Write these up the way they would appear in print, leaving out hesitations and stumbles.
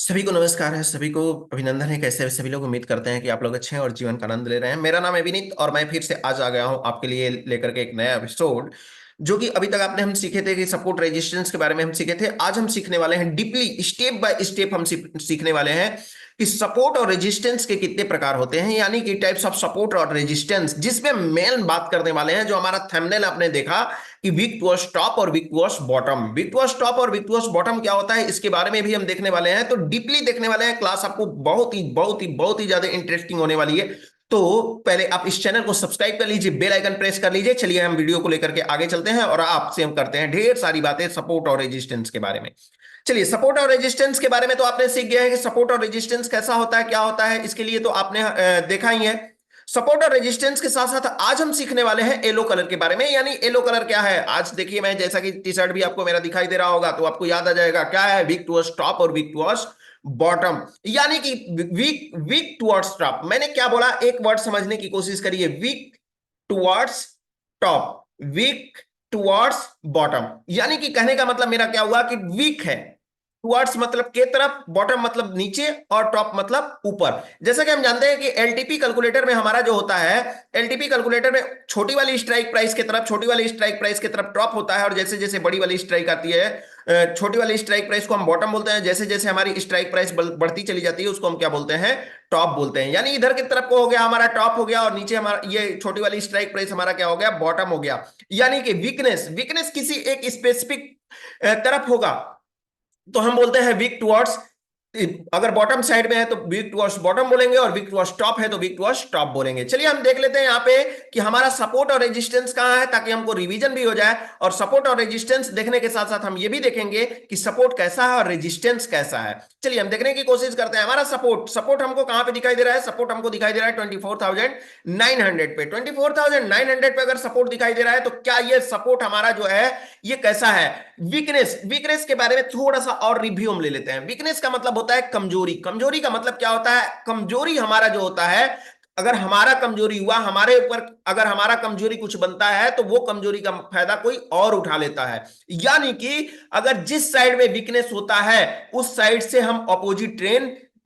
सभी को नमस्कार है। सभी को अभिनंदन है। कैसे हैं सभी लोग? उम्मीद करते हैं कि आप लोग अच्छे हैं और जीवन का आनंद ले रहे हैं। मेरा नाम है विनीत और मैं फिर से आज आ गया हूं आपके लिए लेकर के एक नया एपिसोड। जो कि अभी तक आपने हम सीखे थे कि सपोर्ट रेजिस्टेंस के बारे में हम सीखे थे। आज हम सीखने वाले हैं डीपली, स्टेप बाय स्टेप हम सीखने वाले हैं कि सपोर्ट और रेजिस्टेंस के कितने प्रकार होते हैं, यानी कि टाइप्स ऑफ सपोर्ट और रेजिस्टेंस, जिसमें मेन बात करने वाले हैं। जो हमारा थंबनेल आपने देखा कि वीक टू टॉप और week to bottom, weak to top और वीक टू बॉटम क्या होता है, इसके बारे में भी हम देखने वाले हैं। तो डीपली देखने वाले हैं। क्लास आपको बहुत ही ज्यादा इंटरेस्टिंग होने वाली है। तो पहले आप इस चैनल को सब्सक्राइब कर लीजिए, बेल आइकन प्रेस कर लीजिए। चलिए हम वीडियो को लेकर के आगे चलते हैं और आपसे हम करते हैं ढेर सारी बातें सपोर्ट और रेजिस्टेंस के बारे में। चलिए, सपोर्ट और रेजिस्टेंस के बारे में तो आपने सीख गया है कि सपोर्ट और रेजिस्टेंस कैसा होता है, क्या होता है। इसके लिए तो आपने देखा ही है। सपोर्ट और रेजिस्टेंस के साथ साथ आज हम सीखने वाले हैं येलो कलर के बारे में। यानी येलो कलर क्या है, आज देखिए, मैं जैसा कि टी शर्ट भी आपको मेरा दिखाई दे रहा होगा तो आपको याद आ जाएगा क्या है, वीक टुवर्ड्स टॉप और वीक टुवर्ड्स बॉटम। यानी कि वीक वीक टुवर्ड्स टॉप। मैंने क्या बोला, एक वर्ड समझने की कोशिश करिए। Week towards top, week towards bottom. यानी कि कहने का मतलब मेरा क्या हुआ कि वीक है, टुवर्ड्स मतलब के तरफ, बॉटम मतलब नीचे और टॉप मतलब ऊपर। जैसा कि हम जानते हैं कि एलटीपी कैलकुलेटर में हमारा जो होता है, एलटीपी कैलकुलेटर में छोटी वाली स्ट्राइक प्राइस की तरफ, छोटी वाली स्ट्राइक प्राइस की तरफ टॉप होता है, और जैसे जैसे बड़ी वाली स्ट्राइक आती है, छोटी वाली स्ट्राइक प्राइस को हम बॉटम बोलते हैं। जैसे जैसे हमारी स्ट्राइक प्राइस बढ़ती चली जाती है उसको हम क्या बोलते हैं, टॉप बोलते हैं। यानी इधर की तरफ को हो गया हमारा टॉप हो गया, और नीचे हमारा ये छोटी वाली स्ट्राइक प्राइस हमारा क्या हो गया, बॉटम हो गया। यानी कि वीकनेस, वीकनेस किसी एक स्पेसिफिक तरफ होगा तो हम बोलते हैं वीक टुवर्ड्स। अगर बॉटम साइड में है तो वीक टुवर्ड्स बॉटम बोलेंगे, और वीक टुवर्ड्स टॉप है तो वीक टुवर्ड्स टॉप बोलेंगे। चलिए हम देख लेते हैं यहाँ पे कि हमारा सपोर्ट और रेजिस्टेंस कहाँ है, ताकि हमको रिवीजन भी हो जाए। और सपोर्ट और रेजिस्टेंस देखने के साथ साथ हम ये भी देखेंगे कि सपोर्ट कैसा है और रेजिस्टेंस कैसा है। चलिए हम देखने की कोशिश करते हैं। हमारा सपोर्ट, सपोर्ट हमको कहां पे दिखाई दे रहा है, सपोर्ट हमको दिखाई दे रहा है 24,900 पे। 24,900 पे अगर सपोर्ट दिखाई दे रहा है तो क्या ये सपोर्ट हमारा जो है ये कैसा है। वीकनेस, वीकनेस के बारे में थोड़ा सा और रिव्यू हम ले लेते हैं। वीकनेस का मतलब होता है कमजोरी। कमजोरी का मतलब क्या होता है, कमजोरी हमारा जो होता है, अगर हमारा कमजोरी हुआ, हमारे ऊपर अगर हमारा कमजोरी कुछ बनता है तो वो कमजोरी का फायदा कोई और उठा लेता है। यानी कि अगर जिस साइड में वीकनेस होता है उस साइड से हम अपोजिट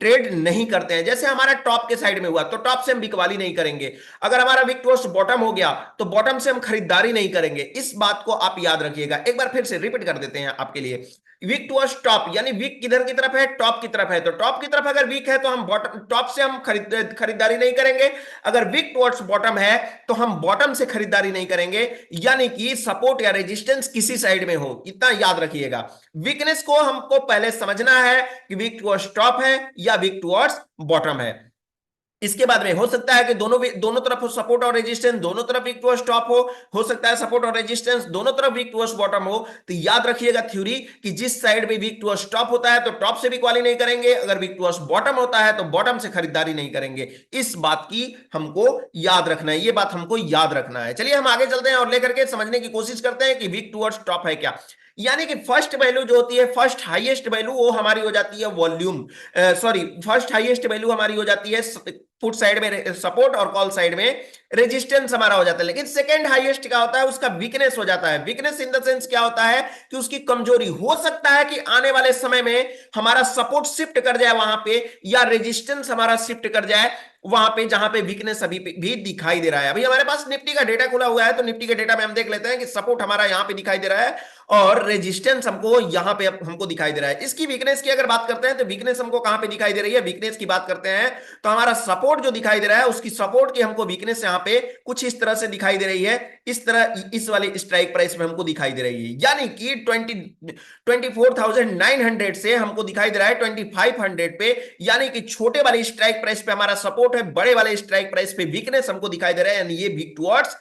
ट्रेड नहीं करते हैं। जैसे हमारा टॉप के साइड में हुआ तो टॉप से हम बिकवाली नहीं करेंगे। अगर हमारा वीक टुवर्ड्स बॉटम हो गया तो बॉटम से हम खरीदारी नहीं करेंगे। इस बात को आप याद रखिएगा। एक बार फिर से रिपीट कर देते हैं आपके लिए। वीक टुवर्ड्स टॉप, यानी वीक किधर की तरफ है, टॉप की तरफ है। तो टॉप की तरफ अगर वीक है तो हम बॉटम, टॉप से हम खरीदारी नहीं करेंगे। अगर वीक टुवर्ड्स बॉटम है तो हम बॉटम से खरीदारी नहीं करेंगे। यानी कि सपोर्ट या रेजिस्टेंस किसी साइड में हो, इतना याद रखिएगा। वीकनेस को हमको पहले समझना है कि वीक टुवर्ड्स टॉप है या वीक टुवर्ड्स बॉटम है। इसके बाद में हो सकता है कि दोनों तरफ हो सपोर्ट और रेजिस्टेंस, दोनों तरफ वीक टू टॉप हो सकता है सपोर्ट और रेजिस्टेंस दोनों तरफ वीक टू बॉटम हो। तो याद रखिएगा थ्योरी कि जिस साइड में वीक टू टॉप होता है तो टॉप से बिकवाली नहीं करेंगे, अगर वीक टू बॉटम होता है तो बॉटम से खरीदारी नहीं करेंगे। इस बात की हमको याद रखना है, ये बात हमको याद रखना है। चलिए हम आगे चलते हैं और लेकर के समझने की कोशिश करते हैं कि वीक टू टॉप है क्या। यानी कि फर्स्ट वैल्यू जो होती है, फर्स्ट हाईएस्ट वैल्यू, वो हमारी हो जाती है volume, sorry, first highest value हमारी हो जाती है पुट साइड में सपोर्ट और कॉल साइड में रेजिस्टेंस हमारा हो जाता है। लेकिन सेकंड हाईएस्ट क्या होता है, उसका वीकनेस हो जाता है। वीकनेस इन द सेंस क्या होता है कि उसकी कमजोरी। हो सकता है कि आने वाले समय में हमारा सपोर्ट शिफ्ट कर जाए वहां पे, या रेजिस्टेंस हमारा शिफ्ट कर जाए वहां पे जहां पे वीकनेस अभी भी दिखाई दे रहा है। अभी हमारे पास निफ्टी का डेटा खुला हुआ है तो निफ्टी के डेटा में हम देख लेते हैं कि सपोर्ट हमारा यहां पे दिखाई दे रहा है और रेजिस्टेंस हमको यहां पे हमको दिखाई दे रहा है। इसकी वीकनेस की अगर बात करते हैं तो वीकनेस हमको कहां पे दिखाई दे रही है, वीकनेस की बात करते हैं तो हमारा सपोर्ट जो दिखाई दे रहा है उसकी सपोर्ट की हमको वीकनेस यहां पे कुछ इस तरह से दिखाई दे रही है। इस तरह इस वाली स्ट्राइक प्राइस में हमको दिखाई दे रही है। यानी कि 24,900 से हमको दिखाई दे रहा है 2500 पे। यानी कि छोटे वाले स्ट्राइक प्राइस पे हमारा सपोर्ट है, बड़े वाले स्ट्राइक प्राइस पे वीकनेस हमको दिखाई दे रहा है। यानी ये वीक टुवर्ड्स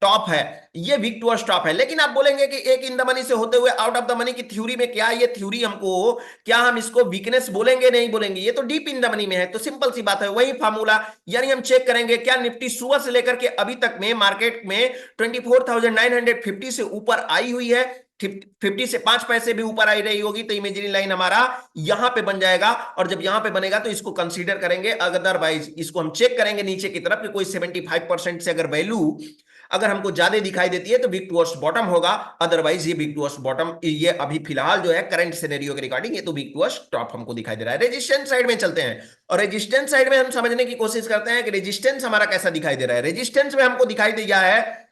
टॉप है, ये वीक टुवर्ड्स टॉप है। लेकिन आप बोलेंगे कि एक इन द मनी से होते हुए आउट ऑफ द मनी की थ्योरी में क्या ये थ्योरी हमको, क्या हम इसको वीकनेस बोलेंगे, नहीं बोलेंगे, ये तो डीप इन द मनी में है। तो सिंपल सी बात है, वही फार्मूला। यानी हम चेक करेंगे क्या निफ्टी सुबह से लेकर के अभी तक में मार्केट में 24,950 से ऊपर आई हुई है। 50 से 5 पैसे भी ऊपर आई रही होगी तो इमेजिनरी लाइन हमारा यहां पे बन जाएगा। और जब यहां पे बनेगा तो इसको कंसीडर करेंगे। अदरवाइज इसको हम चेक करेंगे नीचे की तरफ कि कोई 75% से अगर वैल्यू अगर हमको ज्यादा दिखाई देती है तो वीक टुवर्ड्स बॉटम होगा, अदरवाइज ये वीक टुवर्ड्स बॉटम, ये अभी फिलहाल जो है करंट सिनेरियो के रिगार्डिंग ये तो वीक टुवर्ड्स टॉप हमको दिखाई दे रहा है। रेजिस्टेंस साइड में चलते हैं और रेजिस्टेंस साइड में हम समझने की कोशिश करते हैं कि रेजिस्टेंस हमारा कैसा दिखाई दे रहा है। रेजिस्टेंस में हमको दिखाई दिया है,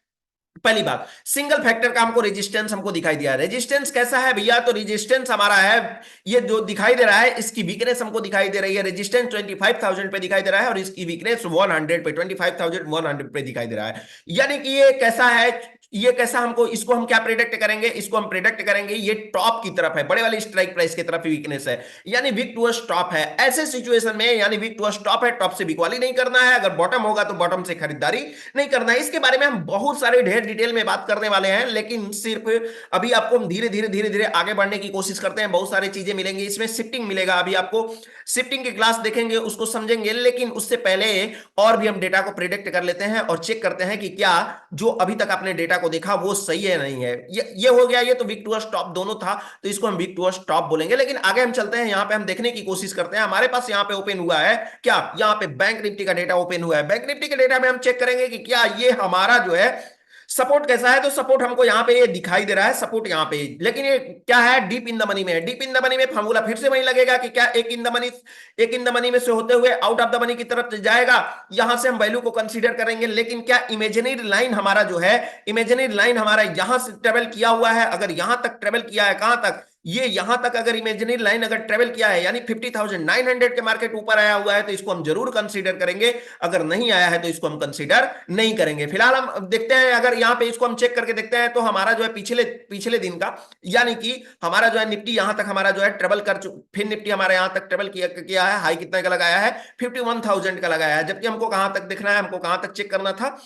पहली बात सिंगल फैक्टर का हमको रेजिस्टेंस हमको दिखाई दिया है। रेजिस्टेंस कैसा है भैया, तो रेजिस्टेंस हमारा है, ये जो दिखाई दे रहा है इसकी वीकनेस हमको दिखाई दे रही है। रेजिस्टेंस 25,000 पे दिखाई दे रहा है और इसकी वीकनेस 100 पे, 25,100 पे दिखाई दे रहा है। यानी कि ये कैसा है, ये कैसा हमको, इसको हम क्या प्रेडिक्ट करेंगे, इसको हम प्रेडिक्ट करेंगे ये टॉप की तरफ है, बड़े वाले स्ट्राइक प्राइस की तरफ वीकनेस है, यानी वीक टुवर्ड्स टॉप है। ऐसे सिचुएशन में यानी वीक टुवर्ड्स टॉप है, टॉप से बिकवाली नहीं करना है, अगर बॉटम होगा तो बॉटम से खरीदारी नहीं करना है। इसके बारे में हम बहुत सारे ढेर डिटेल में बात करने वाले हैं, लेकिन सिर्फ अभी आपको हम धीरे धीरे धीरे धीरे आगे बढ़ने की कोशिश करते हैं। बहुत सारी चीजें मिलेंगी इसमें, शिफ्टिंग मिलेगा, अभी आपको शिफ्टिंग की क्लास देखेंगे उसको समझेंगे, लेकिन उससे पहले और भी हम डेटा को प्रेडिक्ट कर लेते हैं और चेक करते हैं कि क्या जो अभी तक आपने डेटा को देखा वो सही है नहीं है। ये हो गया, ये तो वीक टुवर्ड्स टॉप दोनों था, तो इसको हम वीक टुवर्ड्स टॉप बोलेंगे। लेकिन आगे हम चलते हैं, यहां पे हम देखने की कोशिश करते हैं। हमारे पास यहां पे ओपन हुआ है क्या, यहां पे बैंक निफ्टी का डेटा ओपन हुआ है। बैंक निफ्टी के डेटा में हम चेक करेंगे कि क्या ये हमारा जो है सपोर्ट कैसा है, तो सपोर्ट हमको यहां पे ये दिखाई दे रहा है, सपोर्ट यहां पे, लेकिन ये क्या है, डीप इन द मनी में है। डीप इन द मनी में फॉर्मूला फिर से वही लगेगा कि क्या एक इन द मनी, एक इन द मनी में से होते हुए आउट ऑफ द मनी की तरफ जाएगा, यहां से हम वैल्यू को कंसीडर करेंगे। लेकिन क्या इमेजिनरी लाइन हमारा जो है, इमेजिनरी लाइन हमारा यहां से ट्रेवल किया हुआ है, अगर यहां तक ट्रेवल किया है, कहां तक, ये यहां तक अगर इमेजिनरी लाइन अगर ट्रेवल किया है, यानी 50,900 के मार्केट ऊपर आया हुआ है, तो इसको हम जरूर कंसीडर करेंगे। अगर नहीं आया है तो इसको हम कंसीडर नहीं करेंगे। फिलहाल हम देखते हैं, अगर यहां पे इसको हम चेक करके देखते हैं तो हमारा जो है पिछले पिछले दिन का, यानी कि हमारा जो है निफ्टी यहां तक हमारा जो है ट्रेवल कर चुका, फिर निफ्टी हमारा यहां तक ट्रेवल किया है, हाई कितने का लगाया है, 51,000 का लगाया है। जबकि हमको कहां तक देखना है, हमको कहां तक चेक करना था,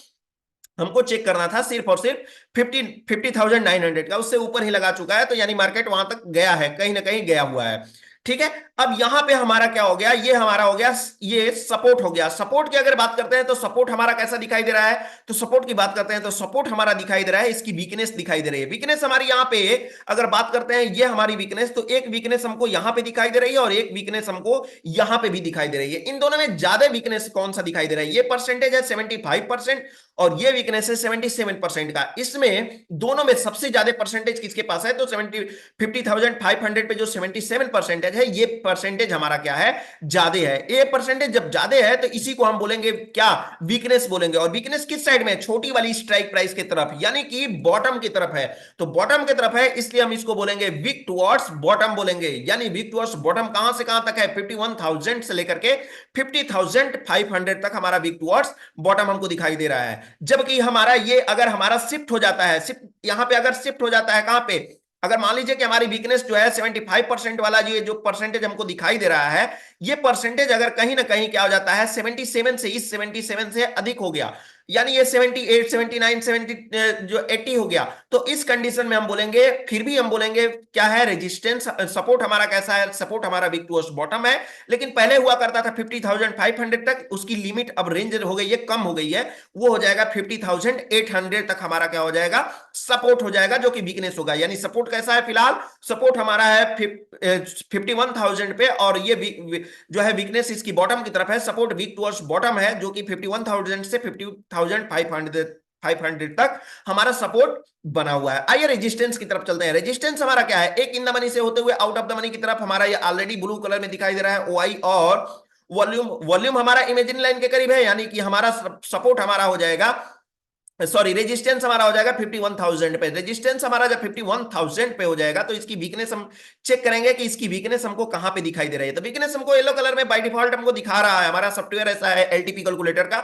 हमको चेक करना था सिर्फ और सिर्फ 50,900 का, उससे ऊपर ही लगा चुका है, तो यानी मार्केट वहां तक गया है, कहीं ना कहीं गया हुआ है। ठीक है, अब यहां पे हमारा क्या हो गया, ये हमारा हो गया, ये सपोर्ट हो गया। सपोर्ट की अगर बात करते हैं तो सपोर्ट हमारा कैसा दिखाई दे रहा है, तो सपोर्ट की बात करते हैं तो सपोर्ट हमारा दिखाई दे रहा है, इसकी वीकनेस दिखाई दे रही है। वीकनेस हमारी यहां पे अगर बात करते हैं, ये हमारी वीकनेस, तो एक वीकनेस हमको यहां पे दिखाई दे रही है और एक वीकनेस हमको यहां पे भी दिखाई दे रही है। इन दोनों में ज्यादा वीकनेस कौन सा दिखाई दे रहा है, ये परसेंटेज है 75% और ये वीकनेस है 77% का। इसमें दोनों में सबसे ज्यादा परसेंटेज किसके पास है, तो 50,500 पे जो 77% है, ये परसेंटेज हमारा क्या है, ज्यादा है। ये परसेंटेज जब ज्यादा है तो इसी को हम बोलेंगे क्या, वीकनेस बोलेंगे। और वीकनेस किस साइड में, छोटी वाली स्ट्राइक प्राइस की तरफ, यानी कि बॉटम की तरफ है। तो बॉटम की तरफ है, इसलिए हम इसको बोलेंगे वीक टुवर्ड्स बॉटम बोलेंगे। यानी वीक टुवर्ड्स बॉटम कहां से कहां तक है, 51,000 से लेकर के 50,500 तक हमारा वीक टुवर्ड्स बॉटम हमको दिखाई दे रहा है। जबकि हमारा ये अगर हमारा शिफ्ट हो जाता है, शिफ्ट यहां पे अगर शिफ्ट हो जाता है, कहां पे, अगर मान लीजिए कि हमारी वीकनेस जो है 75% वाला जो परसेंटेज हमको दिखाई दे रहा है, ये परसेंटेज अगर कहीं ना कहीं क्या हो जाता है, 77 से, इस 77 से अधिक हो गया, यानी ये 78, 79, 70 जो 80 हो गया, तो इस कंडीशन में हम बोलेंगे, फिर भी हम बोलेंगे क्या है, रेजिस्टेंस, सपोर्ट हमारा कैसा है, सपोर्ट हमारा वीक टुवर्ड्स बॉटम है। लेकिन पहले हुआ करता था 50,500 तक, उसकी लिमिट अब रेंज हो गई है, कम हो गई है, वो हो जाएगा 50,800 तक हमारा क्या हो जाएगा, सपोर्ट हो जाएगा, जो कि वीकनेस होगा। यानी सपोर्ट कैसा है, फिलहाल सपोर्ट हमारा है 51,000 पे, और ये जो है वीकनेस इसकी बॉटम की तरफ है। सपोर्ट वीक टुवर्ड्स बॉटम है, जो कि 51,000 से 50,500 तक हमारा सपोर्ट बना हुआ है। आइए रेजिस्टेंस की तरफ चलते हैं। रेजिस्टेंस हमारा क्या है, एक इन द मनी से होते हुए आउट ऑफ द मनी की तरफ, हमारा ये ऑलरेडी ब्लू कलर में दिखाई दे रहा है, ओआई, और वॉल्यूम, वॉल्यूम हमारा इमेजिनरी लाइन के करीब है, यानी कि हमारा सपोर्ट हमारा हो जाएगा, सॉरी, रेजिस्टेंस हमारा हो जाएगा 51,000 पे। रेजिस्टेंस हमारा जब 51,000 पे हो जाएगा तो इसकी वीकनेस हम चेक करेंगे कि इसकी वीकनेस हमको कहां पे दिखाई दे रही है। तो वीकनेस हमको येलो कलर में बाय डिफॉल्ट हमको दिखा रहा है, हमारा सॉफ्टवेयर ऐसा है एलटीपी कैलकुलेटर का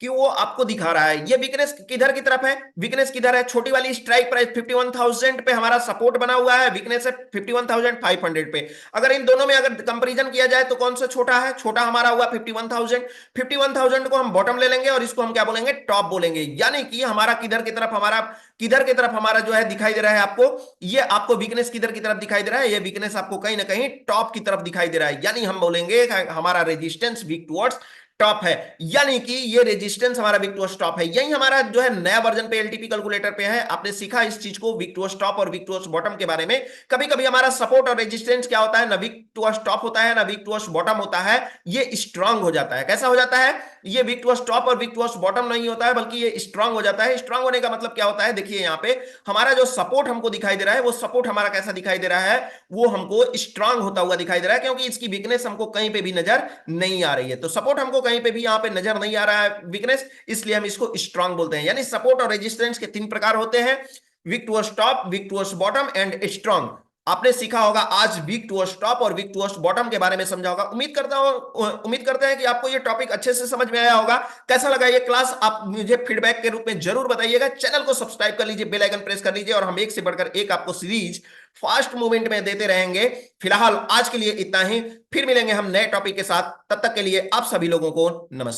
कि वो आपको दिखा रहा है। ये वीकनेस किधर की तरफ है, वीकनेस किधर है, छोटी वाली स्ट्राइक प्राइस 51,000 पे हमारा सपोर्ट बना हुआ है, वीकनेस है 51,500 पे। अगर इन दोनों में अगर कंपेरिजन किया जाए तो कौन सा छोटा है, छोटा हमारा हुआ 51,000। 51,000 को हम बॉटम ले लेंगे और इसको हम क्या बोलेंगे, टॉप बोलेंगे। यानी कि हमारा किधर की तरफ, हमारा किधर की तरफ हमारा जो है दिखाई दे रहा है आपको, ये आपको वीकनेस किधर की तरफ दिखाई दे रहा है, ये वीकनेस आपको कहीं ना कहीं टॉप की तरफ दिखाई दे रहा है। यानी हम बोलेंगे हमारा रेजिस्टेंस वीक टुवर्ड्स टॉप है, यानी कि ये रेजिस्टेंस हमारा वीक टू स्टॉप है। यही हमारा जो है नया वर्जन पे एलटीपी कैलकुलेटर पे है। आपने सीखा इस चीज को वीक टू स्टॉप और वीक टू बॉटम के बारे में। कभी कभी हमारा सपोर्ट और रेजिस्टेंस क्या होता है, ना वीक टू स्टॉप होता है ना वीक टू बॉटम होता है, ये स्ट्रांग हो जाता है। कैसा हो जाता है, ये वीक टू टॉप और वीक टू बॉटम नहीं होता है, बल्कि ये स्ट्रांग हो जाता है। स्ट्रांग होने का मतलब क्या होता है, देखिए यहाँ पे हमारा जो सपोर्ट हमको दिखाई दे रहा है, वो सपोर्ट हमारा कैसा दिखाई दे रहा है, वो हमको स्ट्रांग होता हुआ दिखाई दे रहा है, क्योंकि इसकी वीकनेस हमको कहीं पे भी नजर नहीं आ रही है। तो सपोर्ट हमको कहीं पे भी यहाँ पे नजर नहीं आ रहा है वीकनेस, इसलिए हम इसको स्ट्रांग बोलते हैं। यानी सपोर्ट और रेजिस्टेंस के तीन प्रकार होते हैं, week to top, week to bottom and strong. आपने सीखा होगा आज वीक टू टॉप और वीक टू बॉटम के बारे में समझा होगा। उम्मीद करते हैं कि आपको ये टॉपिक अच्छे से समझ में आया होगा। कैसा लगा ये क्लास, आप मुझे फीडबैक के रूप में जरूर बताइएगा। चैनल को सब्सक्राइब कर लीजिए, बेल आइकन प्रेस कर लीजिए, और हम एक से बढ़कर एक आपको सीरीज फास्ट मूवमेंट में देते रहेंगे। फिलहाल आज के लिए इतना ही, फिर मिलेंगे हम नए टॉपिक के साथ। तब तक के लिए आप सभी लोगों को नमस्कार।